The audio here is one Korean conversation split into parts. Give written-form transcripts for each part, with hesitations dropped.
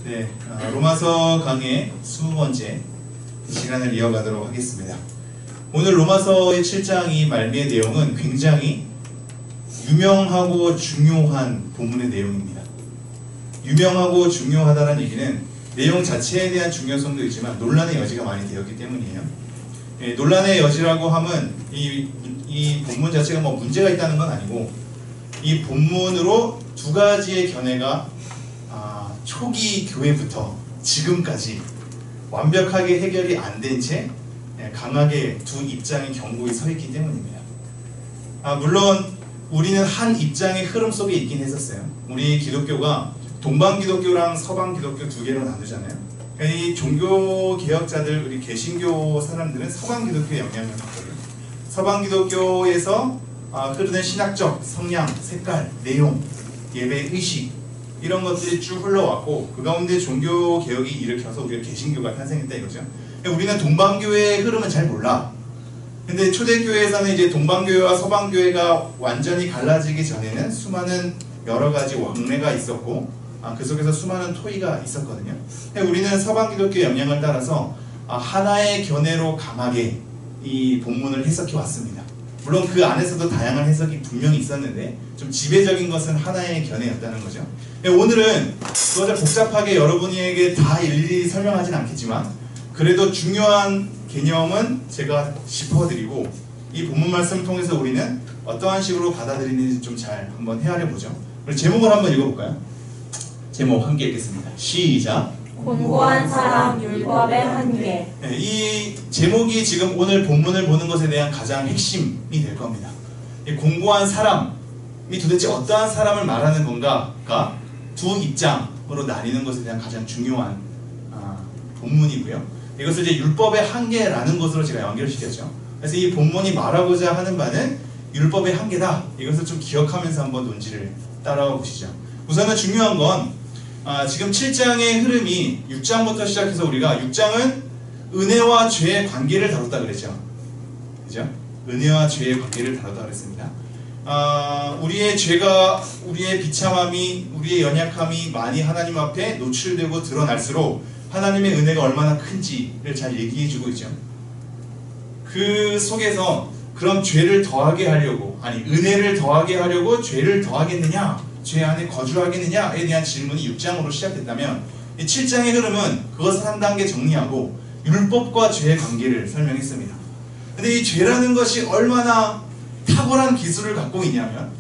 네, 로마서 강의 20번째 시간을 이어가도록 하겠습니다. 오늘 로마서의 7장이 말미의 내용은 굉장히 유명하고 중요한 본문의 내용입니다. 유명하고 중요하다는 얘기는 내용 자체에 대한 중요성도 있지만 논란의 여지가 많이 되었기 때문이에요. 네, 논란의 여지라고 함은 이 본문 자체가 뭐 문제가 있다는 건 아니고 이 본문으로 두 가지의 견해가 초기 교회부터 지금까지 완벽하게 해결이 안 된 채 강하게 두 입장의 경고에 서 있기 때문입니다. 물론 우리는 한 입장의 흐름 속에 있긴 했었어요. 우리 기독교가 동방 기독교랑 서방 기독교 두 개로 나누잖아요. 이 종교 개혁자들, 우리 개신교 사람들은 서방 기독교의 영향을 받거든요. 서방 기독교에서 흐르는 신학적 성향, 색깔, 내용, 예배 의식 이런 것들이 쭉 흘러왔고 그 가운데 종교 개혁이 일으켜서 우리가 개신교가 탄생했다 이거죠. 우리는 동방교회의 흐름은 잘 몰라. 근데 초대교회에서는 이제 동방교회와 서방교회가 완전히 갈라지기 전에는 수많은 여러 가지 왕래가 있었고 그 속에서 수많은 토의가 있었거든요. 우리는 서방 기독교의 영향을 따라서 하나의 견해로 강하게 이 본문을 해석해 왔습니다. 물론 그 안에서도 다양한 해석이 분명히 있었는데 좀 지배적인 것은 하나의 견해였다는 거죠. 오늘은 그것을 복잡하게 여러분에게 다 일일이 설명하진 않겠지만 그래도 중요한 개념은 제가 짚어드리고 이 본문 말씀을 통해서 우리는 어떠한 식으로 받아들이는지 좀 잘 한번 헤아려 보죠. 그럼 제목을 한번 읽어볼까요? 제목 함께 읽겠습니다. 시작. 공고한 사람 율법의 한계. 네, 이 제목이 지금 오늘 본문을 보는 것에 대한 가장 핵심이 될 겁니다. 이 공고한 사람이 도대체 어떠한 사람을 말하는 건가가 두 입장으로 나뉘는 것에 대한 가장 중요한 본문이고요. 이것을 이제 율법의 한계라는 것으로 제가 연결시켰죠. 그래서 이 본문이 말하고자 하는 바는 율법의 한계다. 이것을 좀 기억하면서 한번 논지를 따라와 보시죠. 우선은 중요한 건 지금 7장의 흐름이 6장부터 시작해서 우리가 6장은 은혜와 죄의 관계를 다뤘다 그랬죠. 그죠? 은혜와 죄의 관계를 다뤘다 그랬습니다. 우리의 죄가, 우리의 비참함이, 우리의 연약함이 많이 하나님 앞에 노출되고 드러날수록 하나님의 은혜가 얼마나 큰지를 잘 얘기해주고 있죠. 그 속에서 그럼 죄를 더하게 하려고, 은혜를 더하게 하려고 죄를 더하겠느냐, 죄 안에 거주하겠느냐에 대한 질문이 6장으로 시작됐다면 이 7장의 흐름은 그것을 한 단계 정리하고 율법과 죄의 관계를 설명했습니다. 근데 이 죄라는 것이 얼마나 탁월한 기술을 갖고 있냐면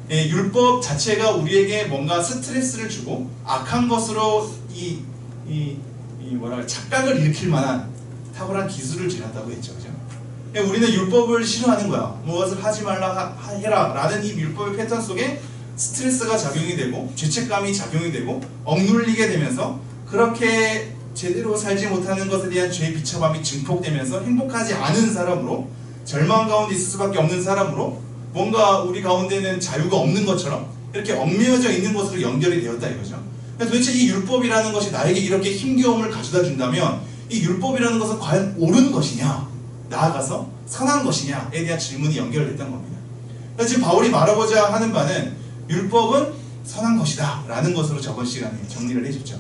율법 자체가 우리에게 뭔가 스트레스를 주고 악한 것으로 착각을 일으킬 만한 탁월한 기술을 지녔다고 했죠. 그죠? 우리는 율법을 싫어하는 거야. 무엇을 하지 말라 해라 라는 이 율법의 패턴 속에 스트레스가 작용이 되고 죄책감이 작용이 되고 억눌리게 되면서 그렇게 제대로 살지 못하는 것에 대한 죄의 비참함이 증폭되면서 행복하지 않은 사람으로 절망 가운데 있을 수밖에 없는 사람으로 뭔가 우리 가운데는 자유가 없는 것처럼 이렇게 얽매여져 있는 것으로 연결이 되었다 이거죠. 도대체 이 율법이라는 것이 나에게 이렇게 힘겨움을 가져다 준다면 이 율법이라는 것은 과연 옳은 것이냐, 나아가서 선한 것이냐에 대한 질문이 연결됐던 겁니다. 그래서 지금 바울이 말하고자 하는 바는 율법은 선한 것이다 라는 것으로 저번 시간에 정리를 해줬죠.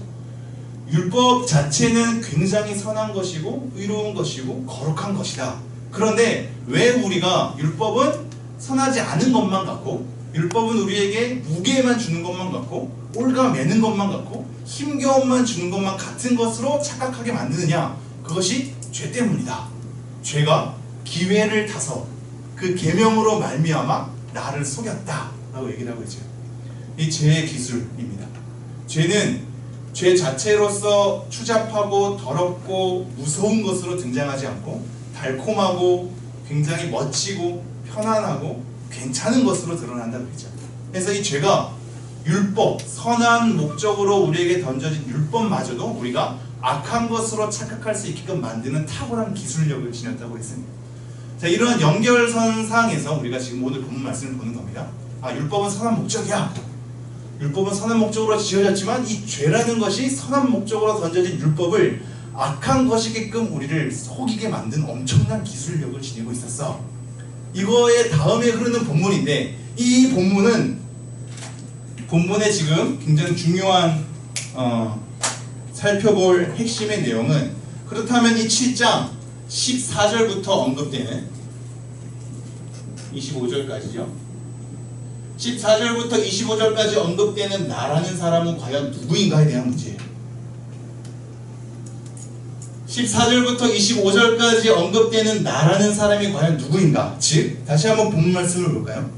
율법 자체는 굉장히 선한 것이고 의로운 것이고 거룩한 것이다. 그런데 왜 우리가 율법은 선하지 않은 것만 같고 율법은 우리에게 무게만 주는 것만 같고 올가매는 것만 같고 힘겨움만 주는 것만 같은 것으로 착각하게 만드느냐? 그것이 죄 때문이다. 죄가 기회를 타서 그 계명으로 말미암아 나를 속였다 라고 얘기를 하고 있죠. 이 죄의 기술입니다. 죄는 죄 자체로서 추잡하고 더럽고 무서운 것으로 등장하지 않고 달콤하고 굉장히 멋지고 편안하고 괜찮은 것으로 드러난다고 했죠. 그래서 이 죄가 율법, 선한 목적으로 우리에게 던져진 율법마저도 우리가 악한 것으로 착각할 수 있게끔 만드는 탁월한 기술력을 지녔다고 했습니다. 자, 이러한 연결선상에서 우리가 지금 오늘 본문 말씀을 보는 겁니다. 율법은 선한 목적이야. 율법은 선한 목적으로 지어졌지만 이 죄라는 것이 선한 목적으로 던져진 율법을 악한 것이게끔 우리를 속이게 만든 엄청난 기술력을 지니고 있었어. 이거의 다음에 흐르는 본문인데 이 본문은 본문에 지금 굉장히 중요한 살펴볼 핵심의 내용은, 그렇다면 이 7장 14절부터 언급되는 25절까지죠. 14절부터 25절까지 언급되는 나라는 사람은 과연 누구인가에 대한 문제예요. 14절부터 25절까지 언급되는 나라는 사람이 과연 누구인가? 즉, 다시 한번 본문 말씀을 볼까요?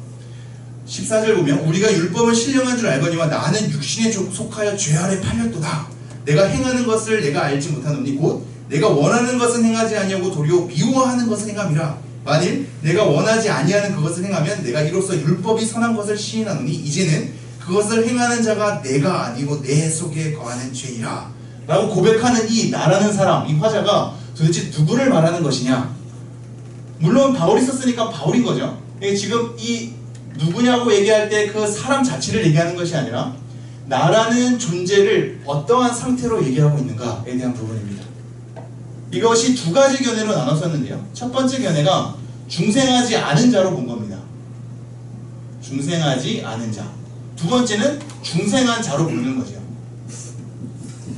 14절 보면, 우리가 율법을 신령한 줄 알거니와 나는 육신에 속하여 죄 아래 팔렸도다. 내가 행하는 것을 내가 알지 못하노니 곧 내가 원하는 것은 행하지 아니하고 도리어 미워하는 것을 행함이라. 만일 내가 원하지 아니하는 그것을 행하면 내가 이로써 율법이 선한 것을 시인하노니 이제는 그것을 행하는 자가 내가 아니고 내 속에 거하는 죄이라 라고 고백하는 이 나라는 사람, 이 화자가 도대체 누구를 말하는 것이냐? 물론 바울이 썼으니까 바울인 거죠. 지금 이 누구냐고 얘기할 때 그 사람 자체를 얘기하는 것이 아니라 나라는 존재를 어떠한 상태로 얘기하고 있는가에 대한 부분입니다. 이것이 두 가지 견해로 나눴었는데요. 첫 번째 견해가 중생하지 않은 자로 본 겁니다. 중생하지 않은 자. 두 번째는 중생한 자로 보는 거죠.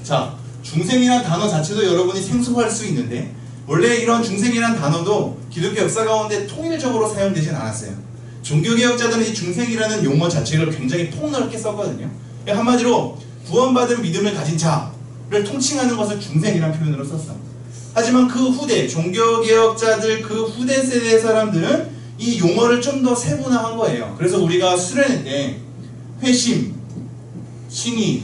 자, 중생이란 단어 자체도 여러분이 생소할 수 있는데, 원래 이런 중생이란 단어도 기독교 역사 가운데 통일적으로 사용되진 않았어요. 종교개혁자들은 이 중생이라는 용어 자체를 굉장히 폭넓게 썼거든요. 한마디로 구원받은 믿음을 가진 자를 통칭하는 것을 중생이라는 표현으로 썼어. 하지만 그 후대, 종교개혁자들 그 후대 세대의 사람들은 이 용어를 좀 더 세분화한 거예요. 그래서 우리가 수련회 때 회심, 칭의,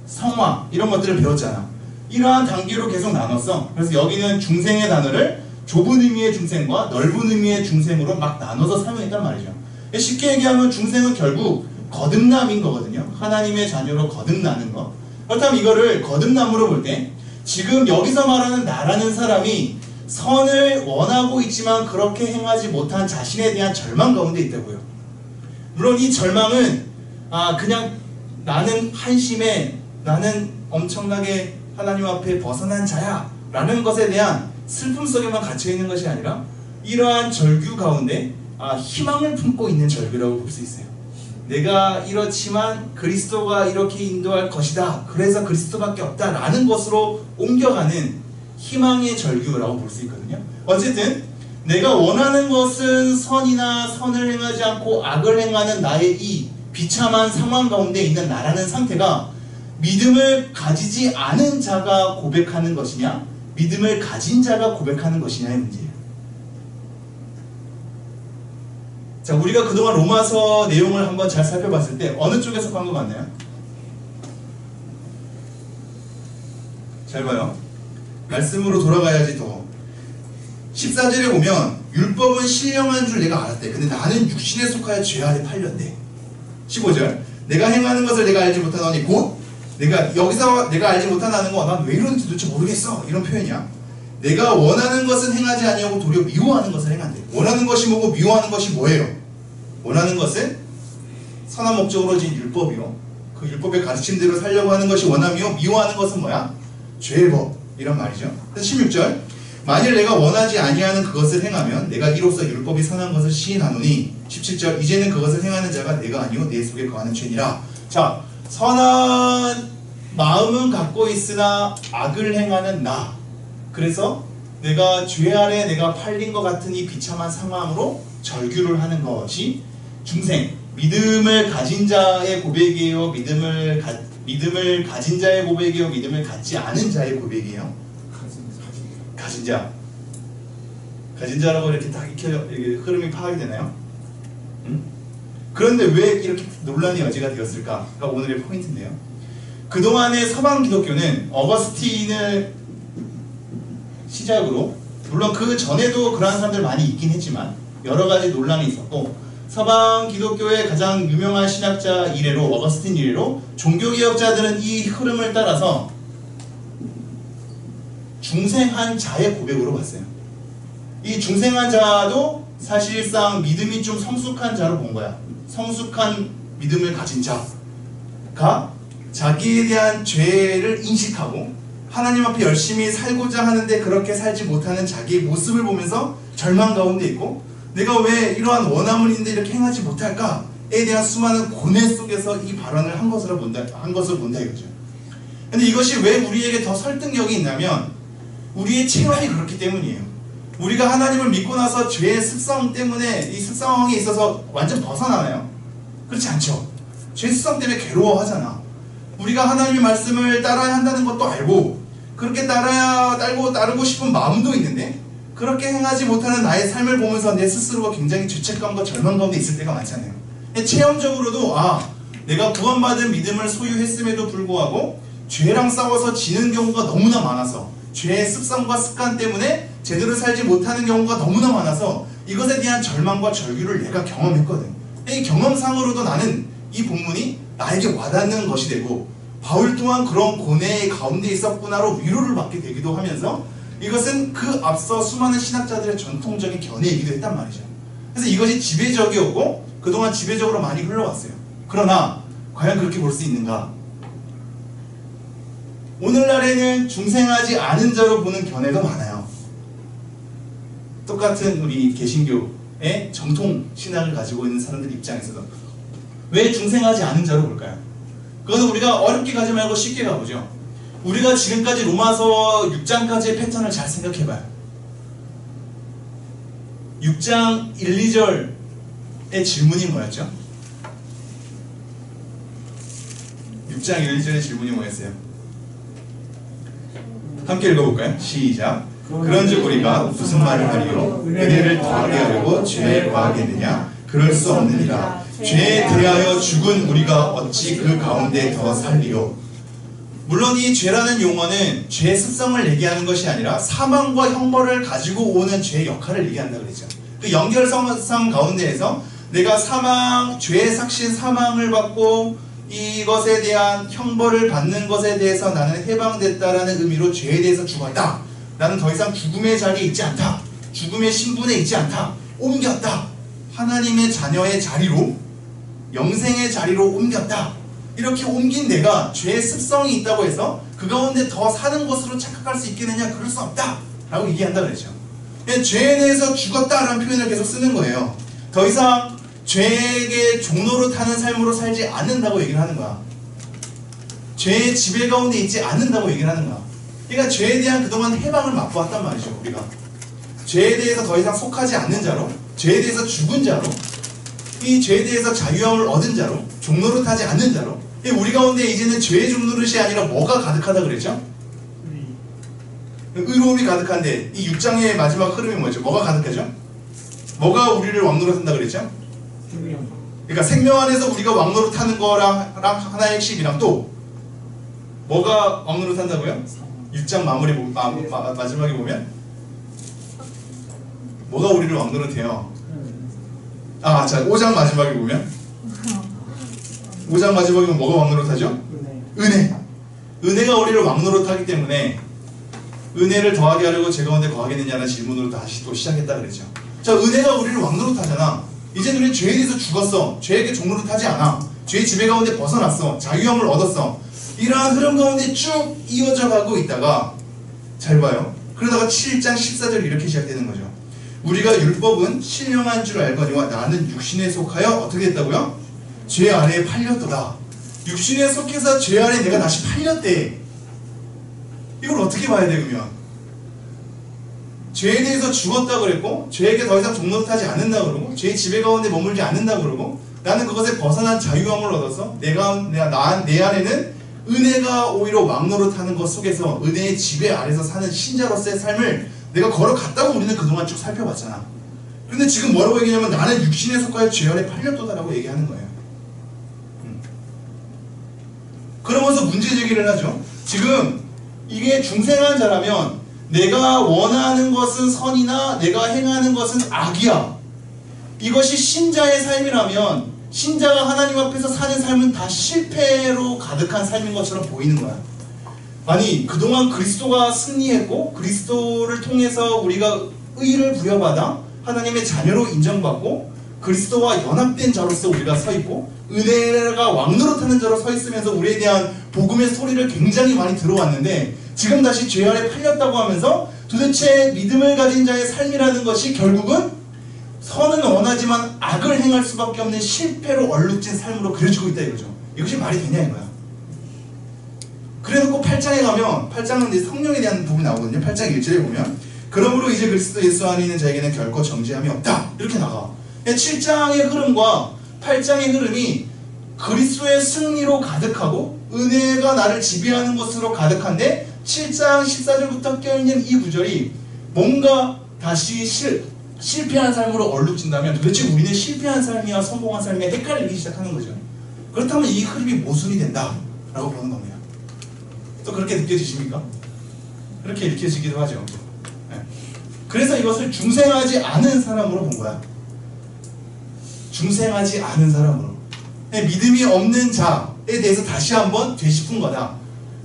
성화 이런 것들을 배웠잖아. 이러한 단계로 계속 나눴어. 그래서 여기는 중생의 단어를 좁은 의미의 중생과 넓은 의미의 중생으로 막 나눠서 사용했단 말이죠. 쉽게 얘기하면 중생은 결국 거듭남인 거거든요. 하나님의 자녀로 거듭나는 거. 그렇다면 이거를 거듭남으로 볼 때 지금 여기서 말하는 나라는 사람이 선을 원하고 있지만 그렇게 행하지 못한 자신에 대한 절망 가운데 있다고요. 물론 이 절망은 그냥 나는 한심해, 나는 엄청나게 하나님 앞에 벗어난 자야 라는 것에 대한 슬픔 속에만 갇혀있는 것이 아니라 이러한 절규 가운데 희망을 품고 있는 절규라고 볼 수 있어요. 내가 이렇지만 그리스도가 이렇게 인도할 것이다, 그래서 그리스도밖에 없다 라는 것으로 옮겨가는 희망의 절규라고 볼 수 있거든요. 어쨌든 내가 원하는 것은 선이나 선을 행하지 않고 악을 행하는 나의 이 비참한 상황 가운데 있는 나라는 상태가 믿음을 가지지 않은 자가 고백하는 것이냐, 믿음을 가진 자가 고백하는 것이냐의 문제예요. 자, 우리가 그동안 로마서 내용을 한번 잘 살펴봤을 때 어느 쪽에서 간 것 같나요? 잘 봐요. 말씀으로 돌아가야지 더. 14절에 보면 율법은 신령한 줄 내가 알았대. 근데 나는 육신에 속하여 죄 아래 팔렸대. 15절 내가 행하는 것을 내가 알지 못하노니 곧 내가 여기서 내가 알지 못한다는 거 난 왜 이러는지 도대체 모르겠어 이런 표현이야. 내가 원하는 것은 행하지 아니하고 도리어 미워하는 것을 행한대. 원하는 것이 뭐고 미워하는 것이 뭐예요? 원하는 것은 선한 목적으로 지은 율법이요, 그 율법의 가르침대로 살려고 하는 것이 원함이요, 미워하는 것은 뭐야? 죄의 법 이런 말이죠. 16절 만일 내가 원하지 아니하는 그것을 행하면 내가 이로써 율법이 선한 것을 시인하노니 17절 이제는 그것을 행하는 자가 내가 아니요 내 속에 거하는 죄니라. 자, 선한 마음은 갖고 있으나 악을 행하는 나, 그래서 내가 죄 아래 내가 팔린 것 같은 이 비참한 상황으로 절규를 하는 것이 중생, 믿음을 가진 자의 고백이에요, 믿음을 가진 자의 고백이에요, 믿음을 갖지 않은 자의 고백이에요? 가진 자. 가진 자라고 이렇게 딱 이렇게 흐름이 파악이 되나요? 그런데 왜 이렇게 논란의 여지가 되었을까가 오늘의 포인트인데요. 그동안의 서방 기독교는 어거스틴을 시작으로, 물론 그 전에도 그러한 사람들 많이 있긴 했지만 여러 가지 논란이 있었고, 서방 기독교의 가장 유명한 신학자 이래로, 어거스틴 이래로 종교개혁자들은 이 흐름을 따라서 중생한 자의 고백으로 봤어요. 이 중생한 자도 사실상 믿음이 좀 성숙한 자로 본 거야. 성숙한 믿음을 가진 자가 자기에 대한 죄를 인식하고 하나님 앞에 열심히 살고자 하는데 그렇게 살지 못하는 자기의 모습을 보면서 절망 가운데 있고, 내가 왜 이러한 원함을 있는데 이렇게 행하지 못할까에 대한 수많은 고뇌 속에서 이 발언을 한 것을 본다 이거죠. 근데 이것이 왜 우리에게 더 설득력이 있냐면 우리의 체험이 그렇기 때문이에요. 우리가 하나님을 믿고 나서 죄의 습성 때문에 이 습성에 있어서 완전 벗어나나요? 그렇지 않죠. 죄 습성 때문에 괴로워하잖아. 우리가 하나님의 말씀을 따라야 한다는 것도 알고 그렇게 따르고 싶은 마음도 있는데 그렇게 행하지 못하는 나의 삶을 보면서 내 스스로가 굉장히 죄책감과 절망 가운데 있을 때가 많잖아요. 체험적으로도 내가 구원받은 믿음을 소유했음에도 불구하고 죄랑 싸워서 지는 경우가 너무나 많아서 죄의 습성과 습관 때문에 제대로 살지 못하는 경우가 너무나 많아서 이것에 대한 절망과 절규를 내가 경험했거든. 이 경험상으로도 나는 이 본문이 나에게 와닿는 것이 되고 바울 또한 그런 고뇌의 가운데 있었구나로 위로를 받게 되기도 하면서 이것은 그 앞서 수많은 신학자들의 전통적인 견해이기도 했단 말이죠. 그래서 이것이 지배적이었고 그동안 지배적으로 많이 흘러왔어요. 그러나 과연 그렇게 볼 수 있는가? 오늘날에는 중생하지 않은 자로 보는 견해도 많아요. 똑같은 우리 개신교의 정통 신학을 가지고 있는 사람들 입장에서도 왜 중생하지 않은 자로 볼까요? 그것은 우리가 어렵게 가지 말고 쉽게 가보죠. 우리가 지금까지 로마서 6장까지의 패턴을 잘 생각해봐요. 6장 1, 2절의 질문이 뭐였죠? 6장 1, 2절의 질문이 뭐였어요? 함께 읽어볼까요? 시작. 그런즉 우리가 무슨 말을 하리요? 은혜를 더하게 하려고 죄에 거하겠느냐? 그럴 수 없느니라. 죄에 대하여 죽은 우리가 어찌 그 가운데 더 살리요? 물론 이 죄라는 용어는 죄의 습성을 얘기하는 것이 아니라 사망과 형벌을 가지고 오는 죄의 역할을 얘기한다 그랬죠. 그 연결성 가운데에서 내가 죄의 삭신 사망을 받고 이것에 대한 형벌을 받는 것에 대해서 나는 해방됐다라는 의미로 죄에 대해서 죽었다. 나는 더 이상 죽음의 자리에 있지 않다. 죽음의 신분에 있지 않다. 옮겼다. 하나님의 자녀의 자리로, 영생의 자리로 옮겼다. 이렇게 옮긴 내가 죄의 습성이 있다고 해서 그 가운데 더 사는 것으로 착각할 수 있겠느냐? 그럴 수 없다 라고 얘기한다 그랬죠. 죄에 대해서 죽었다라는 표현을 계속 쓰는 거예요. 더 이상 죄에게 종로로 타는 삶으로 살지 않는다고 얘기를 하는 거야. 죄의 지배 가운데 있지 않는다고 얘기를 하는 거야. 그러니까 죄에 대한 그동안 해방을 맛보았단 말이죠. 우리가 죄에 대해서 더 이상 속하지 않는 자로, 죄에 대해서 죽은 자로, 이 죄에 대해서 자유함을 얻은 자로, 종노릇 하지 않는 자로, 우리 가운데 이제는 죄의 종노릇이 아니라 뭐가 가득하다 그랬죠? 의로움이 가득한데 이 6장의 마지막 흐름이 뭐죠? 뭐가 가득하죠? 뭐가 우리를 왕노릇 한다 그랬죠? 그러니까 생명 안에서 우리가 왕노릇 하는 거랑 하나의 핵심이랑 또 뭐가 왕노릇 한다고요? 6장 마지막에 보면 뭐가 우리를 왕노릇 해요? 자, 5장 마지막에 보면 5장 마지막에 보면 뭐가 왕노릇하죠? 은혜. 은혜가 우리를 왕노릇하기 때문에 은혜를 더하게 하려고 제 가운데 거하겠느냐는 질문으로 다시 또 시작했다 그랬죠. 자, 은혜가 우리를 왕노릇하잖아. 이제 우리는 죄에 대해서 죽었어. 죄에게 종노릇하지 않아. 죄의 지배 가운데 벗어났어. 자유함을 얻었어. 이러한 흐름 가운데 쭉 이어져 가고 있다가 잘 봐요. 그러다가 7장 14절 이렇게 시작되는 거죠. 우리가 율법은 신령한 줄 알거니와 나는 육신에 속하여 어떻게 했다고요? 죄 아래에 팔렸도다. 육신에 속해서 죄 아래에 내가 다시 팔렸대. 이걸 어떻게 봐야 돼 그러면? 죄에 대해서 죽었다 그랬고 죄에게 더 이상 종노릇하지 않는다 그러고 죄의 지배 가운데 머물지 않는다 그러고 나는 그것에 벗어난 자유함을 얻어서 내 안에는 은혜가 오히려 왕노릇하는 것 속에서 은혜의 지배 아래서 사는 신자로서의 삶을 내가 걸어갔다고 우리는 그동안 쭉 살펴봤잖아. 그런데 지금 뭐라고 얘기하냐면 나는 육신에 속하여 죄 아래 팔렸도다라고 얘기하는 거예요. 그러면서 문제 제기를 하죠. 지금 이게 중생한 자라면 내가 원하는 것은 선이나 내가 행하는 것은 악이야. 이것이 신자의 삶이라면 신자가 하나님 앞에서 사는 삶은 다 실패로 가득한 삶인 것처럼 보이는 거야. 아니 그동안 그리스도가 승리했고 그리스도를 통해서 우리가 의를 부여받아 하나님의 자녀로 인정받고 그리스도와 연합된 자로서 우리가 서 있고 은혜가 왕노릇하는 자로 서 있으면서 우리에 대한 복음의 소리를 굉장히 많이 들어왔는데 지금 다시 죄 아래 팔렸다고 하면서 도대체 믿음을 가진 자의 삶이라는 것이 결국은 선은 원하지만 악을 행할 수밖에 없는 실패로 얼룩진 삶으로 그려지고 있다 이거죠. 이것이 말이 되냐 이거야. 그래놓고 8장에 가면 8장은 이제 성령에 대한 부분이 나오거든요. 8장 1절에 보면 그러므로 이제 그리스도 예수 안에 있는 자에게는 결코 정죄함이 없다 이렇게 나가. 7장의 흐름과 8장의 흐름이 그리스도의 승리로 가득하고 은혜가 나를 지배하는 것으로 가득한데 7장 14절부터 껴있는 이 구절이 뭔가 다시 실패한 삶으로 얼룩진다면 도대체 우리는 실패한 삶이야 성공한 삶이야 헷갈리기 시작하는 거죠. 그렇다면 이 흐름이 모순이 된다 라고 보는 겁니다. 또 그렇게 느껴지십니까? 그렇게 느껴지기도 하죠. 네. 그래서 이것을 중생하지 않은 사람으로 본 거야. 중생하지 않은 사람으로. 믿음이 없는 자에 대해서 다시 한번 되짚은 거다.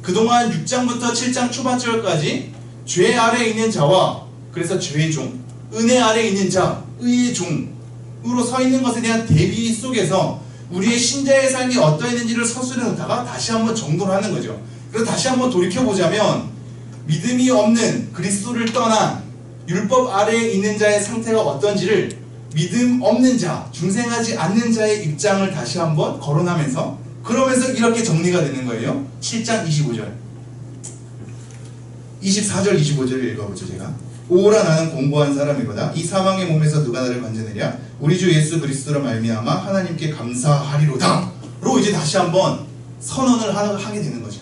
그동안 6장부터 7장 초반절까지 죄 아래에 있는 자와 그래서 죄의 종, 은혜 아래에 있는 자, 의의 종으로 서 있는 것에 대한 대비 속에서 우리의 신자의 삶이 어떠했는지를 서술해 놓다가 다시 한번 정돈을 하는 거죠. 그래서 다시 한번 돌이켜보자면 믿음이 없는 그리스도를 떠난 율법 아래에 있는 자의 상태가 어떤지를 믿음 없는 자, 중생하지 않는 자의 입장을 다시 한번 거론하면서 그러면서 이렇게 정리가 되는 거예요. 7장 25절 24절 25절을 읽어보죠. 제가 오라 나는 공고한 사람이거다. 이 사망의 몸에서 누가 나를 건져내랴. 우리 주 예수 그리스도로 말미암아 하나님께 감사하리로다 로 이제 다시 한번 선언을 하게 되는 거죠.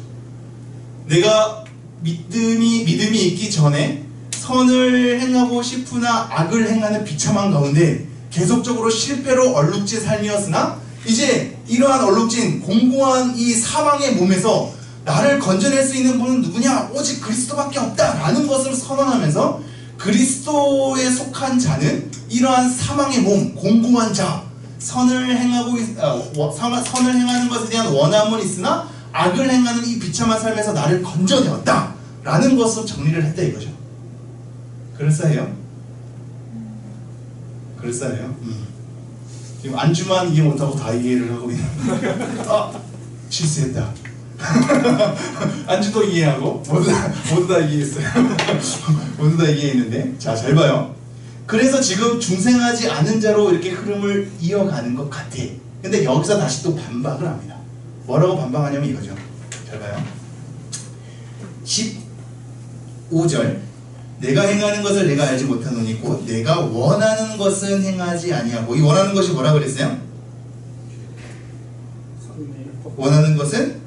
내가 믿음이 있기 전에 선을 행하고 싶으나 악을 행하는 비참한 가운데 계속적으로 실패로 얼룩진 삶이었으나 이제 이러한 얼룩진 공고한 이 사망의 몸에서 나를 건져낼 수 있는 분은 누구냐? 오직 그리스도밖에 없다라는 것을 선언하면서 그리스도에 속한 자는 이러한 사망의 몸, 공고한 자, 선을 행하는 것에 대한 원함은 있으나 악을 행하는 이 비참한 삶에서 나를 건져내었다 라는 것으로 정리를 했다 이거죠. 그럴싸해요? 그럴싸해요? 지금 안주만 이해 못하고 다 이해를 하고 있는 실수했다. 안주도 이해하고 모두 다 이해했어요. 모두 다 이해했는데 자, 잘 봐요. 그래서 지금 중생하지 않은 자로 이렇게 흐름을 이어가는 것 같아. 근데 여기서 다시 또 반박을 합니다. 뭐라고 반박하냐면 이거죠. 잘 봐요. 15절 내가 행하는 것을 내가 알지 못하노니 곧 내가 원하는 것은 행하지 아니하고 이 원하는 것이 뭐라 그랬어요? 원하는 것은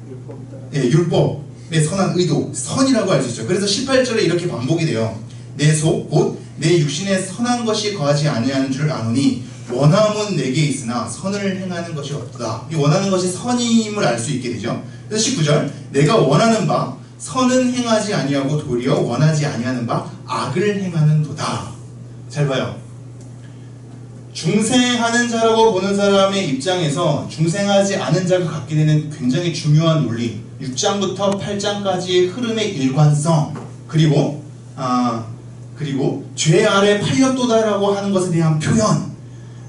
율법의 선한 의도, 선이라고 할 수 있죠. 그래서 18절에 이렇게 반복이 돼요. 내 속 곧 내 육신에 선한 것이 거하지 아니하는 줄 아노니 원함은 내게 있으나 선을 행하는 것이 없다. 이 원하는 것이 선임을 알 수 있게 되죠. 그래서 19절 내가 원하는 바 선은 행하지 아니하고 도리어 원하지 아니하는 바 악을 행하는 도다. 잘 봐요. 중생하는 자라고 보는 사람의 입장에서 중생하지 않은 자가 갖게 되는 굉장히 중요한 논리 6장부터 8장까지의 흐름의 일관성 그리고 죄 아래 팔렸도다라고 하는 것에 대한 표현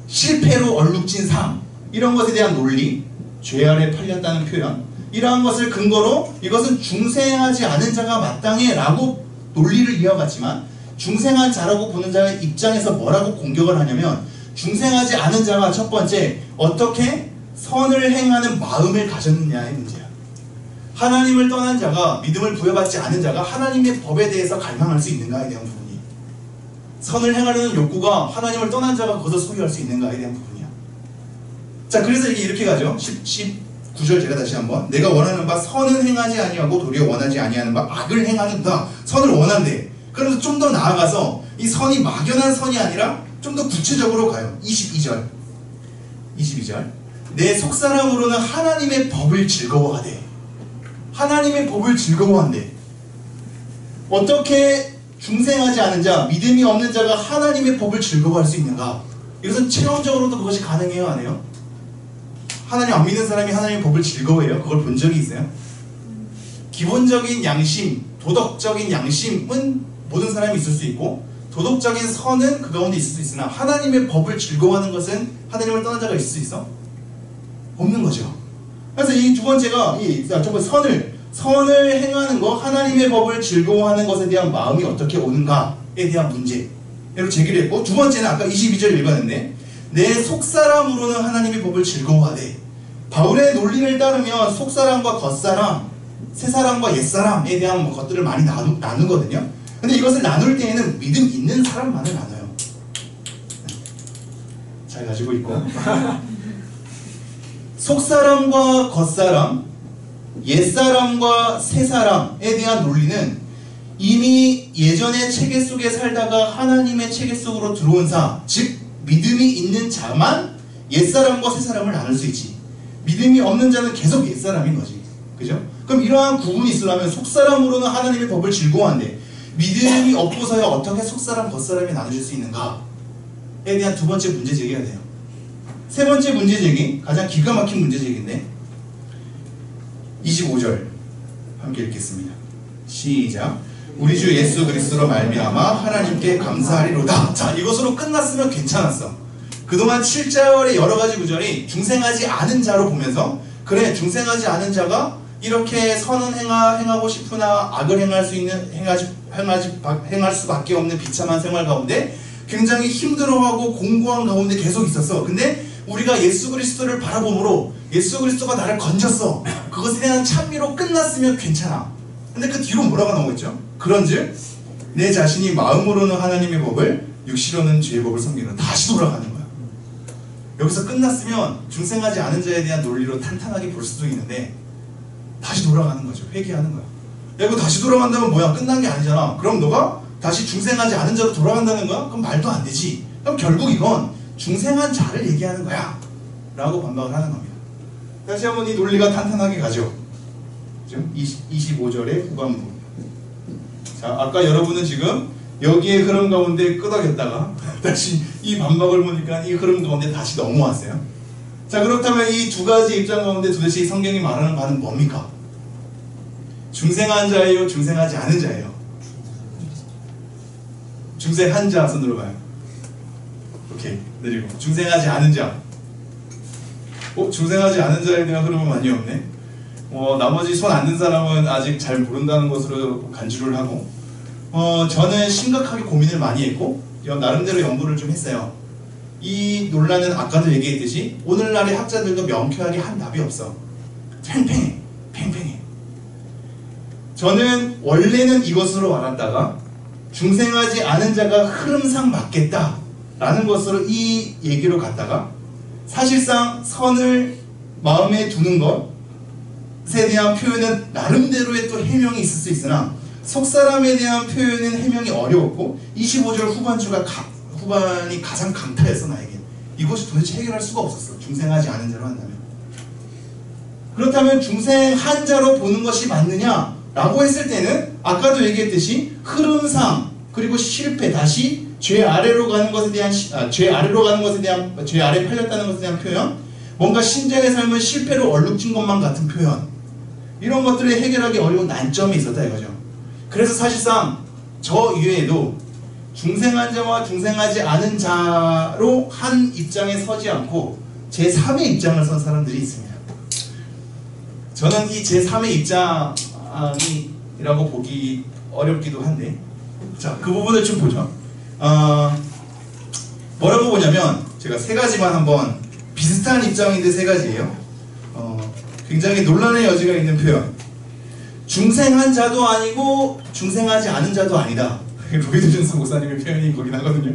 실패로 얼룩진 삶 이런 것에 대한 논리 죄 아래 팔렸다는 표현 이러한 것을 근거로 이것은 중생하지 않은 자가 마땅해 라고 논리를 이어갔지만 중생한 자라고 보는 자의 입장에서 뭐라고 공격을 하냐면 중생하지 않은 자가 첫 번째 어떻게 선을 행하는 마음을 가졌느냐의 문제야. 하나님을 떠난 자가 믿음을 부여받지 않은 자가 하나님의 법에 대해서 갈망할 수 있는가에 대한 부분이 선을 행하려는 욕구가 하나님을 떠난 자가 그것을 소유할 수 있는가에 대한 부분이야. 자 그래서 이렇게 가죠. 19절 제가 다시 한번 내가 원하는 바 선은 행하지 아니하고 도리어 원하지 아니하는 바 악을 행하는다. 선을 원한대. 그래서 좀 더 나아가서 이 선이 막연한 선이 아니라 좀 더 구체적으로 가요. 22절 내 속사람으로는 하나님의 법을 즐거워하되 하나님의 법을 즐거워한대. 어떻게 중생하지 않은 자, 믿음이 없는 자가 하나님의 법을 즐거워할 수 있는가? 이것은 체험적으로도 그것이 가능해요? 안 해요? 하나님 안 믿는 사람이 하나님의 법을 즐거워해요? 그걸 본 적이 있어요? 기본적인 양심, 도덕적인 양심은 모든 사람이 있을 수 있고 도덕적인 선은 그 가운데 있을 수 있으나 하나님의 법을 즐거워하는 것은 하나님을 떠난 자가 있을 수 있어? 없는 거죠. 그래서 이 두 번째가 선을 행하는 것, 하나님의 법을 즐거워하는 것에 대한 마음이 어떻게 오는가에 대한 문제를 제기를 했고 두 번째는 아까 22절 읽었는데 내 속사람으로는 하나님의 법을 즐거워하되 바울의 논리를 따르면 속사람과 겉사람 새 사람과 옛 사람에 대한 것들을 많이 나누거든요. 근데 이것을 나눌 때에는 믿음 있는 사람만을 나눠요. 잘 가지고 있고 속사람과 겉사람, 옛사람과 새사람에 대한 논리는 이미 예전의 체계 속에 살다가 하나님의 체계 속으로 들어온 자, 즉 믿음이 있는 자만 옛사람과 새사람을 나눌 수 있지. 믿음이 없는 자는 계속 옛사람인 거지. 그죠? 그럼 이러한 구분이 있으려면 속사람으로는 하나님의 법을 즐거워한대. 믿음이 없고서야 어떻게 속사람, 겉사람이 나눠질 수 있는가에 대한 두 번째 문제 제기가 돼요. 세 번째 문제 제기, 가장 기가 막힌 문제 제기인데 25절 함께 읽겠습니다. 시작. 우리 주 예수 그리스도로 말미암아 하나님께 감사하리로다. 자, 이것으로 끝났으면 괜찮았어. 그동안 7절의 여러 가지 구절이 중생하지 않은 자로 보면서 그래, 중생하지 않은 자가 이렇게 선은 행하고 싶으나 악을 행할 수밖에 없는 비참한 생활 가운데 굉장히 힘들어하고 공고한 가운데 계속 있었어. 근데 우리가 예수 그리스도를 바라보므로 예수 그리스도가 나를 건졌어. 그것에 대한 찬미로 끝났으면 괜찮아. 근데 그 뒤로 뭐라고 나오겠죠? 그런즉 내 자신이 마음으로는 하나님의 법을, 육시로는 죄의 법을 섬기는, 다시 돌아가는 거야. 여기서 끝났으면 중생하지 않은 자에 대한 논리로 탄탄하게 볼 수도 있는데 다시 돌아가는 거죠. 회개하는 거야. 야, 이거 다시 돌아간다면 뭐야? 끝난 게 아니잖아. 그럼 너가 다시 중생하지 않은 자로 돌아간다는 거야? 그럼 말도 안 되지. 그럼 결국 이건 중생한 자를 얘기하는 거야 라고 반박을 하는 겁니다. 다시 한번 이 논리가 탄탄하게 가죠. 25절의 후반부. 자, 아까 여러분은 지금 여기에 흐름 가운데 끄덕였다가 다시 이 반박을 보니까 이 흐름 가운데 다시 넘어왔어요. 자, 그렇다면 이 두 가지 입장 가운데 도대체 이 성경이 말하는 바는 뭡니까? 중생한 자예요? 중생하지 않은 자예요? 중생한 자 손으로 봐요. 오케이, 내리고 중생하지 않은 자. 중생하지 않은 자에 대한 흐름은 많이 없네. 나머지 손 안 든 사람은 아직 잘 모른다는 것으로 간주를 하고 저는 심각하게 고민을 많이 했고 나름대로 연구를 좀 했어요. 이 논란은 아까도 얘기했듯이 오늘날의 학자들도 명쾌하게 한 답이 없어. 팽팽해. 저는 원래는 이것으로 알았다가 중생하지 않은 자가 흐름상 맞겠다 라는 것으로 이 얘기로 갔다가 사실상 선을 마음에 두는 것에 대한 표현은 나름대로의 또 해명이 있을 수 있으나 속사람에 대한 표현은 해명이 어려웠고 25절 후반이 가장 강타였어. 나에게 이것이 도대체 해결할 수가 없었어. 중생하지 않은 자로 한다면. 그렇다면 중생한 자로 보는 것이 맞느냐 라고 했을 때는 아까도 얘기했듯이 흐름상 그리고 실패, 다시 죄 아래로 가는 것에 대한 죄 아래 팔렸다는 것에 대한 표현, 뭔가 신자의 삶은 실패로 얼룩진 것만 같은 표현, 이런 것들을 해결하기 어려운 난점이 있었다 이거죠. 그래서 사실상 저 이외에도 중생한 자와 중생하지 않은 자로 한 입장에 서지 않고 제3의 입장을 선 사람들이 있습니다. 저는 이 제3의 입장이라고 보기 어렵기도 한데, 자, 그 부분을 좀 보죠. 뭐라고 보냐면 제가 세 가지만 한번, 비슷한 입장인데 세 가지예요. 굉장히 논란의 여지가 있는 표현. 중생한 자도 아니고 중생하지 않은 자도 아니다. 로이드 존스 목사님의 표현이 거긴 하거든요.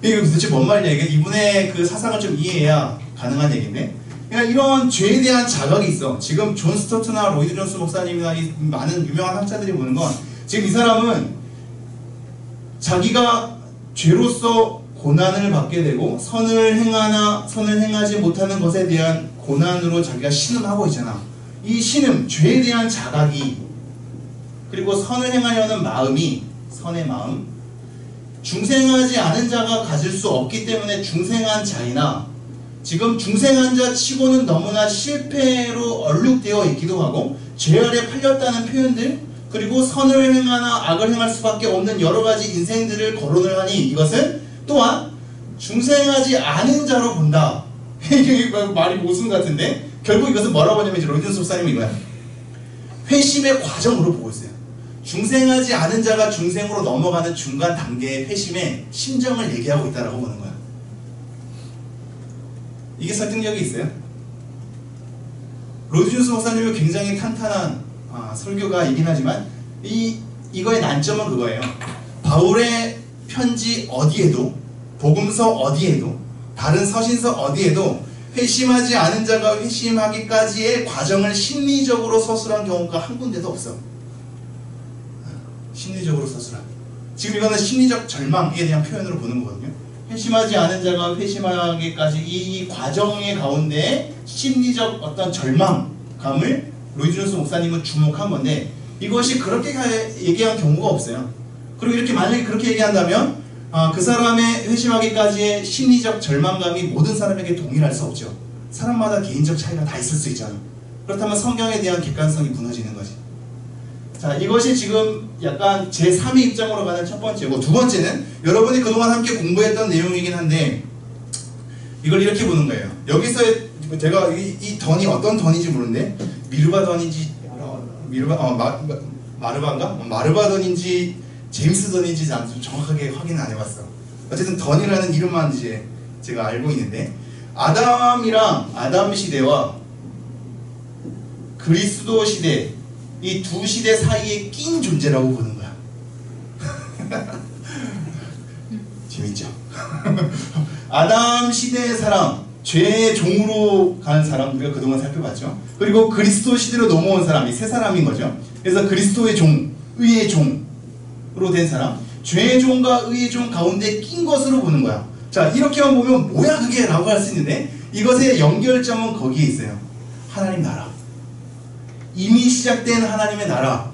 이게 도대체 뭔 말이냐. 이게 이분의 그 사상을 좀 이해해야 가능한 얘기인데, 그러니까 이런 죄에 대한 자각이 있어. 지금 존 스토트나 로이드 존스 목사님이나 이 많은 유명한 학자들이 보는 건, 지금 이 사람은 자기가 죄로서 고난을 받게 되고 선을 행하나 선을 행하지 못하는 것에 대한 고난으로 자기가 신음하고 있잖아. 이 신음, 죄에 대한 자각이, 그리고 선을 행하려는 마음이, 선의 마음, 중생하지 않은 자가 가질 수 없기 때문에 중생한 자이나 지금 중생한 자 치고는 너무나 실패로 얼룩되어 있기도 하고 죄 아래 팔렸다는 표현들, 그리고 선을 행하나 악을 행할 수밖에 없는 여러 가지 인생들을 거론을 하니 이것은 또한 중생하지 않은 자로 본다. 이게 말이 모순 같은데 결국 이것은 뭐라고 하냐면, 이제 로이드 목사님이 이거야. 회심의 과정으로 보고 있어요. 중생하지 않은 자가 중생으로 넘어가는 중간 단계의 회심의 심정을 얘기하고 있다라고 보는 거야. 이게 설득력이 있어요. 로이드 존스 목사님은 굉장히 탄탄한 설교가이긴 하지만 이거의 난점은 그거예요. 바울의 편지 어디에도, 복음서 어디에도, 다른 서신서 어디에도 회심하지 않은 자가 회심하기까지의 과정을 심리적으로 서술한 경우가 한 군데도 없어. 심리적으로 서술한. 지금 이거는 심리적 절망에 대한 표현으로 보는 거거든요. 회심하지 않은 자가 회심하기까지 이 과정의 가운데 심리적 어떤 절망감을 로이드 존스 목사님은 주목한 건데, 이것이 그렇게 얘기한 경우가 없어요. 그리고 이렇게 만약에 그렇게 얘기한다면 그 사람의 회심하기까지의 심리적 절망감이 모든 사람에게 동일할 수 없죠. 사람마다 개인적 차이가 다 있을 수 있잖아요. 그렇다면 성경에 대한 객관성이 무너지는 거지. 자, 이것이 지금 약간 제3의 입장으로 가는 첫 번째고, 두 번째는 여러분이 그동안 함께 공부했던 내용이긴 한데 이걸 이렇게 보는 거예요. 여기서 제가 이 던이 어떤 던인지 모르는데 미르바 던인지 마르바인가? 마르바 던인지 제임스 던인지 좀 정확하게 확인은 안 해봤어. 어쨌든 던이라는 이름만 이제 제가 알고 있는데, 아담이랑 아담 시대와 그리스도 시대, 이 두 시대 사이에 낀 존재라고 보는 거야. 재밌죠? 아담 시대의 사람, 죄의 종으로 간 사람 우리가 그동안 살펴봤죠. 그리고 그리스도 시대로 넘어온 사람이 세 사람인 거죠. 그래서 그리스도의 종, 의의 종으로 된 사람, 죄의 종과 의의 종 가운데 낀 것으로 보는 거야. 자, 이렇게만 보면 뭐야 그게? 라고 할 수 있는데, 이것의 연결점은 거기에 있어요. 하나님 나라. 이미 시작된 하나님의 나라,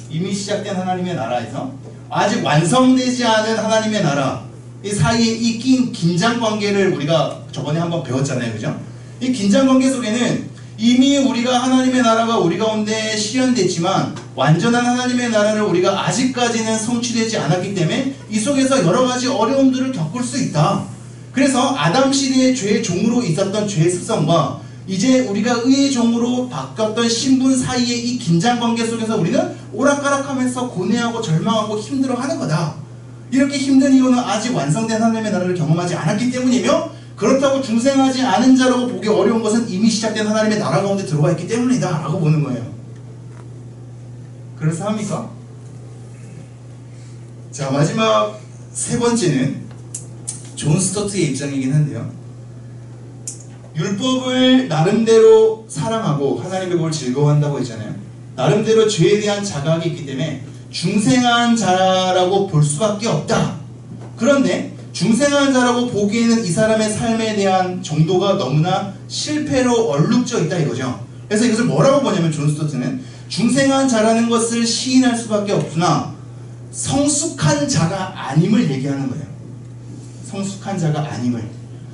이미 시작된 하나님의 나라에서 아직 완성되지 않은 하나님의 나라, 이 사이에 이 낀 긴장관계를 우리가 저번에 한번 배웠잖아요. 그죠? 이 긴장관계 속에는 이미 우리가 하나님의 나라가 우리 가운데 실현됐지만 완전한 하나님의 나라를 우리가 아직까지는 성취되지 않았기 때문에 이 속에서 여러가지 어려움들을 겪을 수 있다. 그래서 아담 시대의 죄의 종으로 있었던 죄의 습성과 이제 우리가 의의 종으로 바뀌었던 신분 사이의 이 긴장관계 속에서 우리는 오락가락하면서 고뇌하고 절망하고 힘들어하는 거다. 이렇게 힘든 이유는 아직 완성된 하나님의 나라를 경험하지 않았기 때문이며, 그렇다고 중생하지 않은 자라고 보기 어려운 것은 이미 시작된 하나님의 나라 가운데 들어가 있기 때문이다 라고 보는 거예요. 그래서 합니까? 자, 마지막 세 번째는 존 스토트의 입장이긴 한데요, 율법을 나름대로 사랑하고 하나님의 복을 즐거워한다고 했잖아요. 나름대로 죄에 대한 자각이 있기 때문에 중생한 자라고 볼 수밖에 없다. 그런데 중생한 자라고 보기에는 이 사람의 삶에 대한 정도가 너무나 실패로 얼룩져 있다 이거죠. 그래서 이것을 뭐라고 보냐면, 존 스토트는 중생한 자라는 것을 시인할 수밖에 없으나 성숙한 자가 아님을 얘기하는 거예요. 성숙한 자가 아님을.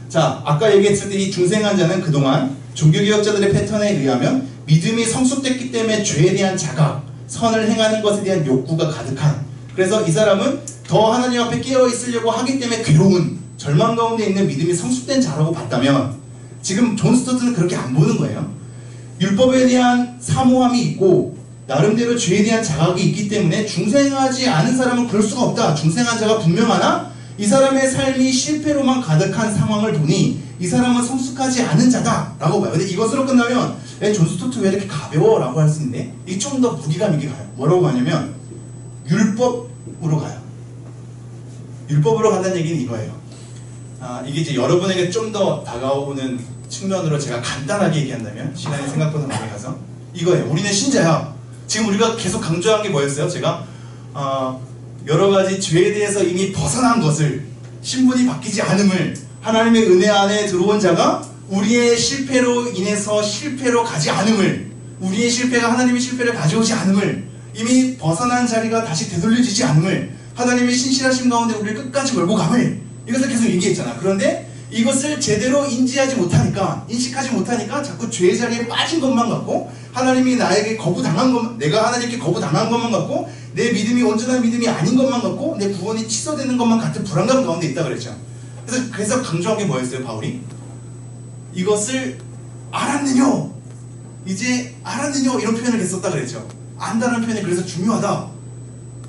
자, 아까 얘기했을 때 이 중생한 자는 그동안 종교개혁자들의 패턴에 의하면 믿음이 성숙됐기 때문에 죄에 대한 자각, 선을 행하는 것에 대한 욕구가 가득한, 그래서 이 사람은 더 하나님 앞에 깨어있으려고 하기 때문에 괴로운 절망 가운데 있는 믿음이 성숙된 자라고 봤다면, 지금 존 스토트는 그렇게 안 보는 거예요. 율법에 대한 사모함이 있고 나름대로 죄에 대한 자각이 있기 때문에 중생하지 않은 사람은 그럴 수가 없다. 중생한 자가 분명하나 이 사람의 삶이 실패로만 가득한 상황을 보니 이 사람은 성숙하지 않은 자다 라고 봐요. 근데 이것으로 끝나면 존 스토트 왜 이렇게 가벼워? 라고 할 수 있는데, 이게 좀 더 무기감 있게 가요. 뭐라고 가냐면 율법으로 가요. 율법으로 간다는 얘기는 이거예요. 이게 이제 여러분에게 좀 더 다가오는 측면으로 제가 간단하게 얘기한다면, 시간이 생각보다 많이 가서 이거예요. 우리는 신자야. 지금 우리가 계속 강조한 게 뭐였어요? 제가 여러가지 죄에 대해서 이미 벗어난 것을, 신분이 바뀌지 않음을, 하나님의 은혜 안에 들어온 자가 우리의 실패로 인해서 실패로 가지 않음을, 우리의 실패가 하나님의 실패를 가져오지 않음을, 이미 벗어난 자리가 다시 되돌려지지 않음을, 하나님의 신실하심 가운데 우리를 끝까지 몰고 감을, 이것을 계속 얘기했잖아. 그런데 이것을 제대로 인식하지 못하니까 자꾸 죄의 자리에 빠진 것만 같고, 하나님이 나에게 거부당한 것, 내가 하나님께 거부당한 것만 같고, 내 믿음이 온전한 믿음이 아닌 것만 같고, 내 구원이 취소되는 것만 같은 불안감 가운데 있다 그랬죠. 그래서 강조한 게 뭐였어요, 바울이? 이것을 알았느뇨, 이제 알았느뇨, 이런 표현을 했었다 그랬죠. 안다는 표현이 그래서 중요하다.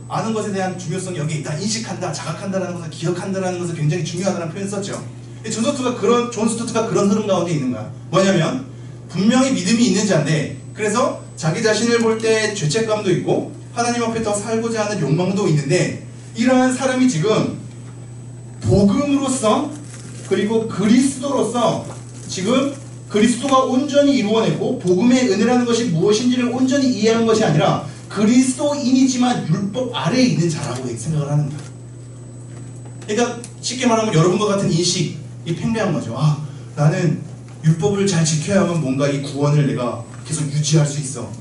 아는 것에 대한 중요성이 여기 있다. 인식한다, 자각한다라는 것을, 기억한다라는 것을 굉장히 중요하다는 표현을 썼죠. 존 스토트가 그런 흐름 가운데 있는 거야. 뭐냐면 분명히 믿음이 있는 자인데 그래서 자기 자신을 볼 때 죄책감도 있고 하나님 앞에 더 살고자 하는 욕망도 있는데, 이러한 사람이 지금 복음으로서 그리고 그리스도로서 지금 그리스도가 온전히 이루어냈고 복음의 은혜라는 것이 무엇인지를 온전히 이해한 것이 아니라 그리스도인이지만 율법 아래에 있는 자라고 생각을 하는 거예요. 그러니까 쉽게 말하면 여러분과 같은 인식이 팽배한 거죠. 아, 나는 율법을 잘 지켜야만 뭔가 이 구원을 내가 계속 유지할 수 있어.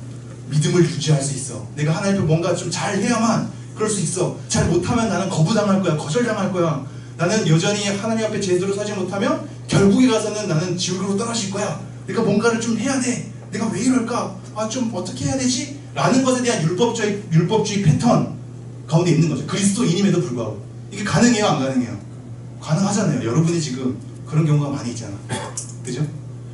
믿음을 유지할 수 있어. 내가 하나님 앞에 뭔가 좀 잘 해야만 그럴 수 있어. 잘 못하면 나는 거부당할 거야. 거절당할 거야. 나는 여전히 하나님 앞에 제대로 서지 못하면 결국에 가서는 나는 지옥으로 떨어질 거야. 내가 뭔가를 좀 해야 돼. 내가 왜 이럴까? 아, 좀 어떻게 해야 되지? 라는 것에 대한 율법주의 패턴 가운데 있는 거죠. 그리스도인임에도 불구하고. 이게 가능해요? 안 가능해요? 가능하잖아요. 여러분이 지금 그런 경우가 많이 있잖아. 그죠?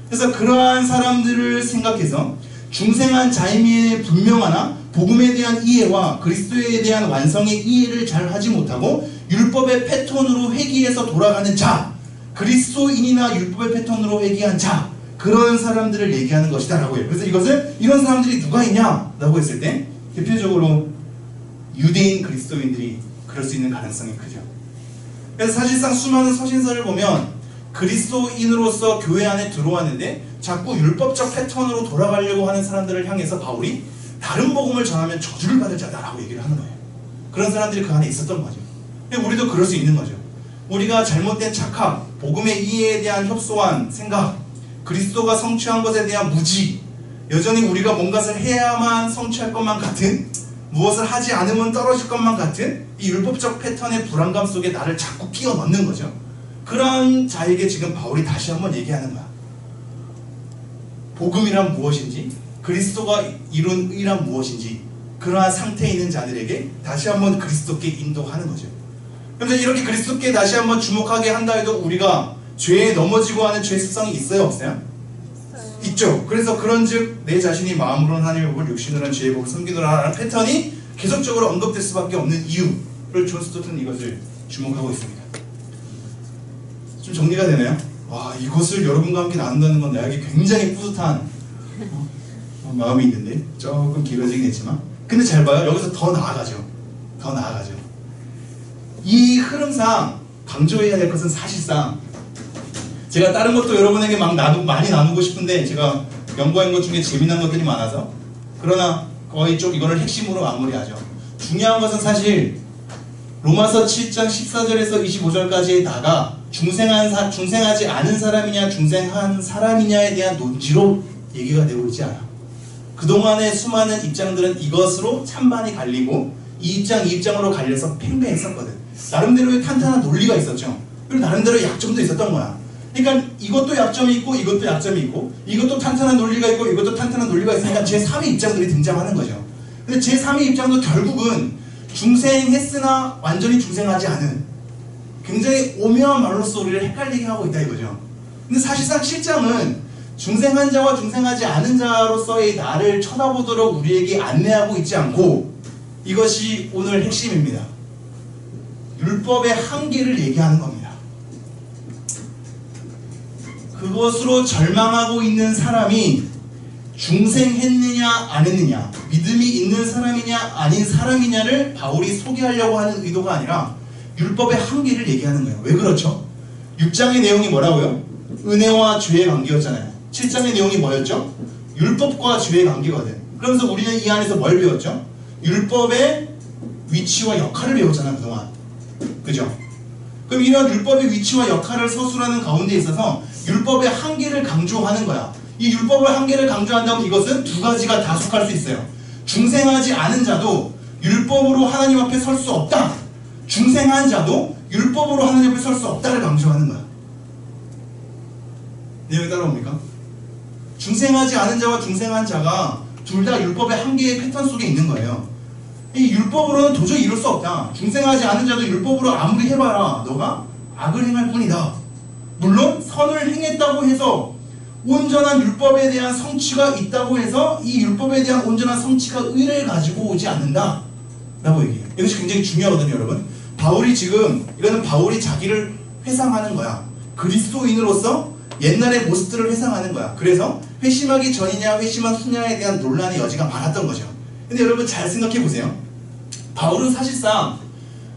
그래서 그러한 사람들을 생각해서 중생한 자임이 분명하나 복음에 대한 이해와 그리스도에 대한 완성의 이해를 잘 하지 못하고 율법의 패턴으로 회귀해서 돌아가는 자, 그리스도인이나 율법의 패턴으로 회귀한 자, 그런 사람들을 얘기하는 것이다 라고 해요. 그래서 이것을 이런 사람들이 누가 있냐 라고 했을 때 대표적으로 유대인 그리스도인들이 그럴 수 있는 가능성이 크죠. 그래서 사실상 수많은 서신서를 보면 그리스도인으로서 교회 안에 들어왔는데 자꾸 율법적 패턴으로 돌아가려고 하는 사람들을 향해서 바울이 다른 복음을 전하면 저주를 받을 자다라고 얘기를 하는 거예요. 그런 사람들이 그 안에 있었던 거죠. 우리도 그럴 수 있는 거죠. 우리가 잘못된 착각, 복음의 이해에 대한 협소한 생각, 그리스도가 성취한 것에 대한 무지, 여전히 우리가 뭔가를 해야만 성취할 것만 같은, 무엇을 하지 않으면 떨어질 것만 같은 이 율법적 패턴의 불안감 속에 나를 자꾸 끼워 넣는 거죠. 그런 자에게 지금 바울이 다시 한번 얘기하는 거야. 복음이란 무엇인지, 그리스도가 이룬 의란 무엇인지, 그러한 상태에 있는 자들에게 다시 한번 그리스도께 인도하는 거죠. 그런데 이렇게 그리스도께 다시 한번 주목하게 한다 해도 우리가 죄에 넘어지고 하는 죄 습성이 있어요? 없어요? 있죠. 그래서 그런즉 내 자신이 마음으로는 하나님의 법을, 육신으로는 죄의 법을 섬기노라 라는 패턴이 계속적으로 언급될 수밖에 없는 이유를 존 스토트는 이것을 주목하고 있습니다. 좀 정리가 되나요? 와, 이것을 여러분과 함께 나눈다는 건 나에게 굉장히 뿌듯한 마음이 있는데 조금 길어지긴 했지만, 근데 잘 봐요. 여기서 더 나아가죠. 더 나아가죠. 이 흐름상 강조해야 될 것은 사실상 제가 다른 것도 여러분에게 많이 나누고 싶은데 제가 연구한 것 중에 재미난 것들이 많아서, 그러나 거의 좀 이거를 핵심으로 마무리하죠. 중요한 것은 사실 로마서 7장 14절에서 25절까지에다가 중생하지 않은 사람이냐 중생한 사람이냐에 대한 논지로 얘기가 되고 있지 않아. 그동안의 수많은 입장들은 이것으로 찬반이 갈리고 이 입장 이 입장으로 갈려서 팽배했었거든. 나름대로의 탄탄한 논리가 있었죠. 그리고 나름대로 약점도 있었던 거야. 그러니까 이것도 약점이 있고 이것도 약점이 있고 이것도 탄탄한 논리가 있고 이것도 탄탄한 논리가 있으니까 제3의 입장들이 등장하는 거죠. 근데 제3의 입장도 결국은 중생했으나 완전히 중생하지 않은 굉장히 오묘한 말로써 우리를 헷갈리게 하고 있다 이거죠. 근데 사실상 7장은 중생한 자와 중생하지 않은 자로서의 나를 쳐다보도록 우리에게 안내하고 있지 않고, 이것이 오늘 핵심입니다. 율법의 한계를 얘기하는 겁니다. 그것으로 절망하고 있는 사람이 중생했느냐 안 했느냐, 믿음이 있는 사람이냐 아닌 사람이냐를 바울이 소개하려고 하는 의도가 아니라 율법의 한계를 얘기하는 거예요. 왜 그렇죠? 6장의 내용이 뭐라고요? 은혜와 죄의 관계였잖아요. 7장의 내용이 뭐였죠? 율법과 죄의 관계거든. 그러면서 우리는 이 안에서 뭘 배웠죠? 율법의 위치와 역할을 배웠잖아 그동안. 그죠? 그럼 이런 율법의 위치와 역할을 서술하는 가운데 있어서 율법의 한계를 강조하는 거야. 이 율법의 한계를 강조한다면 이것은 두 가지가 다 속할 수 있어요. 중생하지 않은 자도 율법으로 하나님 앞에 설 수 없다. 중생한 자도 율법으로 하나님 앞에 설 수 없다를 강조하는 거야. 내용이 따라옵니까? 중생하지 않은 자와 중생한 자가 둘 다 율법의 한계의 패턴 속에 있는 거예요. 이 율법으로는 도저히 이룰 수 없다. 중생하지 않은 자도 율법으로 아무리 해봐라 너가 악을 행할 뿐이다. 물론 선을 행했다고 해서 온전한 율법에 대한 성취가 있다고 해서 이 율법에 대한 온전한 성취가 의를 가지고 오지 않는다 라고 얘기해요. 이것이 굉장히 중요하거든요 여러분. 바울이 지금 이거는 바울이 자기를 회상하는 거야. 그리스도인으로서 옛날의 모습들을 회상하는 거야. 그래서 회심하기 전이냐 회심한 후냐에 대한 논란의 여지가 많았던 거죠. 근데 여러분 잘 생각해 보세요. 바울은 사실상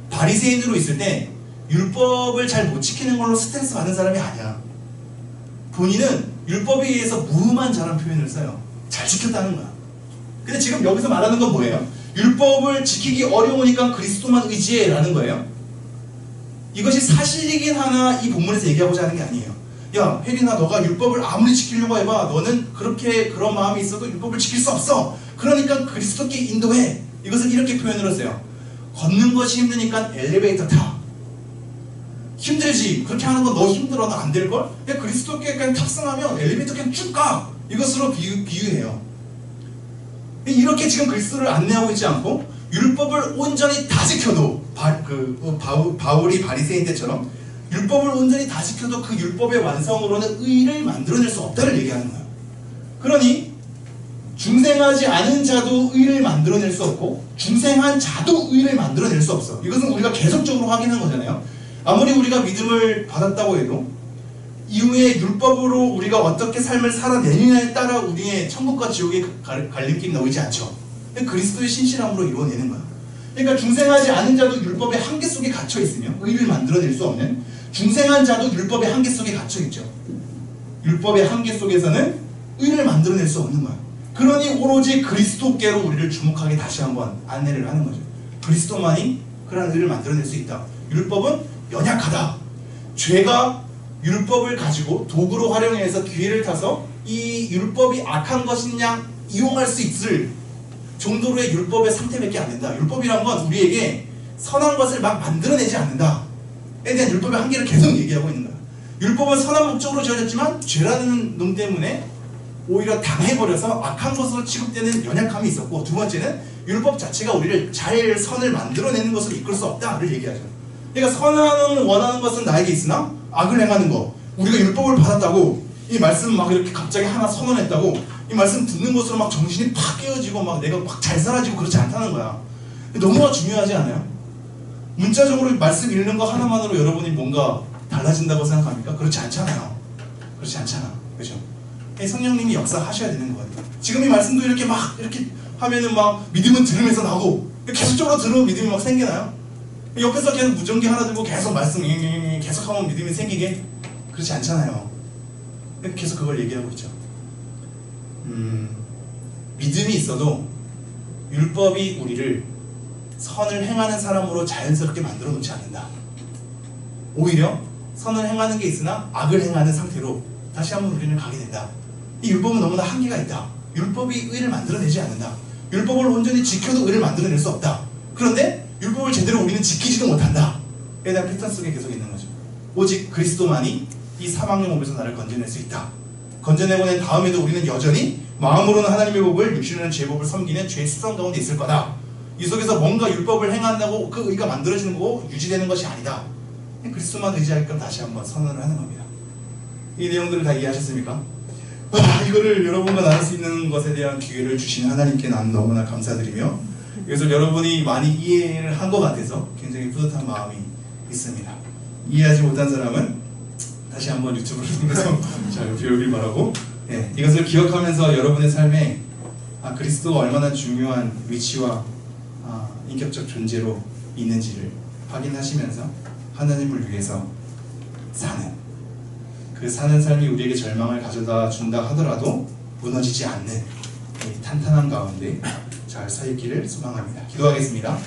바리새인으로 있을 때 율법을 잘 못 지키는 걸로 스트레스 받는 사람이 아니야. 본인은 율법에 의해서 무음한 자란 표현을 써요. 잘 지켰다는 거야. 근데 지금 여기서 말하는 건 뭐예요? 율법을 지키기 어려우니까 그리스도만 의지해 라는 거예요. 이것이 사실이긴 하나 이 본문에서 얘기하고자 하는 게 아니에요. 야 혜린아, 너가 율법을 아무리 지키려고 해봐, 너는 그런 마음이 있어도 율법을 지킬 수 없어. 그러니까 그리스도께 인도해. 이것을 이렇게 표현을 했어요. 걷는 것이 힘드니까 엘리베이터 타. 힘들지. 그렇게 하는 건 너 힘들어. 너 안 될걸? 그냥 그리스도께 그냥 탑승하면 엘리베이터 그냥 쭉 가. 이것으로 비유해요. 이렇게 지금 그리스도를 안내하고 있지 않고 율법을 온전히 다 지켜도 바울이 바리새인 때처럼 율법을 온전히 다 지켜도 그 율법의 완성으로는 의를 만들어낼 수 없다를 얘기하는 거예요. 그러니 중생하지 않은 자도 의를 만들어낼 수 없고 중생한 자도 의를 만들어낼 수 없어. 이것은 우리가 계속적으로 확인한 거잖아요. 아무리 우리가 믿음을 받았다고 해도 이후에 율법으로 우리가 어떻게 삶을 살아내느냐에 따라 우리의 천국과 지옥의 갈림길이 나오지 않죠. 그리스도의 신실함으로 이루어내는 거야. 그러니까 중생하지 않은 자도 율법의 한계 속에 갇혀 있으며 의를 만들어낼 수 없는, 중생한 자도 율법의 한계 속에 갇혀 있죠. 율법의 한계 속에서는 의를 만들어낼 수 없는 거야. 그러니 오로지 그리스도께로 우리를 주목하게 다시 한번 안내를 하는 거죠. 그리스도만이 그런 의를 만들어낼 수 있다. 율법은 연약하다. 죄가 율법을 가지고 도구로 활용해서 기회를 타서 이 율법이 악한 것이냐 이용할 수 있을 정도로의 율법의 상태밖에 안 된다. 율법이란 건 우리에게 선한 것을 막 만들어내지 않는다에 대한 율법의 한계를 계속 얘기하고 있는 거야. 율법은 선한 목적으로 지어졌지만 죄라는 놈 때문에 오히려 당해버려서 악한 것으로 취급되는 연약함이 있었고, 두 번째는 율법 자체가 우리를 잘 선을 만들어내는 것으로 이끌 수 없다를 얘기하죠. 그러니까 선을 원하는 것은 나에게 있으나 악을 행하는 거, 우리가 율법을 받았다고 이 말씀 막 이렇게 갑자기 하나 선언했다고 이 말씀 듣는 것으로 막 정신이 팍 깨어지고 막 내가 막 잘 살아지고 그렇지 않다는 거야. 너무나 중요하지 않아요? 문자적으로 말씀 읽는 거 하나만으로 여러분이 뭔가 달라진다고 생각합니까? 그렇지 않잖아요. 그렇지 않잖아. 그죠? 성령님이 역사하셔야 되는 거예요. 지금 이 말씀도 이렇게 하면은 막 믿음은 들으면서 나오고 계속적으로 들으면 믿음이 막 생기나요? 옆에서 계속 무전기 하나 들고 계속 말씀 계속 하면 믿음이 생기게? 그렇지 않잖아요. 계속 그걸 얘기하고 있죠. 믿음이 있어도 율법이 우리를 선을 행하는 사람으로 자연스럽게 만들어 놓지 않는다. 오히려 선을 행하는 게 있으나 악을 행하는 상태로 다시 한번 우리는 가게 된다. 이 율법은 너무나 한계가 있다. 율법이 의를 만들어내지 않는다. 율법을 온전히 지켜도 의를 만들어낼 수 없다. 그런데 율법을 제대로 우리는 지키지도 못한다. 에 대한 패턴 속에 계속 있는 거죠. 오직 그리스도만이 이 사망의 몸에서 나를 건져낼 수 있다. 건져내고 난 다음에도 우리는 여전히 마음으로는 하나님의 법을, 육신으로는 죄의 법을 섬기는 죄의 습성 가운데 있을 거다. 이 속에서 뭔가 율법을 행한다고 그 의가 만들어지는 거고 유지되는 것이 아니다. 그리스도만 의지하게끔 다시 한번 선언을 하는 겁니다. 이 내용들을 다 이해하셨습니까? 이거를 여러분과 나눌 수 있는 것에 대한 기회를 주신 하나님께 난 너무나 감사드리며, 이것을 여러분이 많이 이해를 한 것 같아서 굉장히 뿌듯한 마음이 있습니다. 이해하지 못한 사람은 다시 한번 유튜브를 통해서 잘 배우길 바라고, 이것을 기억하면서 여러분의 삶에 그리스도가 얼마나 중요한 위치와 인격적 존재로 있는지를 확인하시면서 하나님을 위해서 사는 삶이 우리에게 절망을 가져다 준다 하더라도 무너지지 않는 이 탄탄한 가운데 잘 서 있기를 소망합니다. 기도하겠습니다.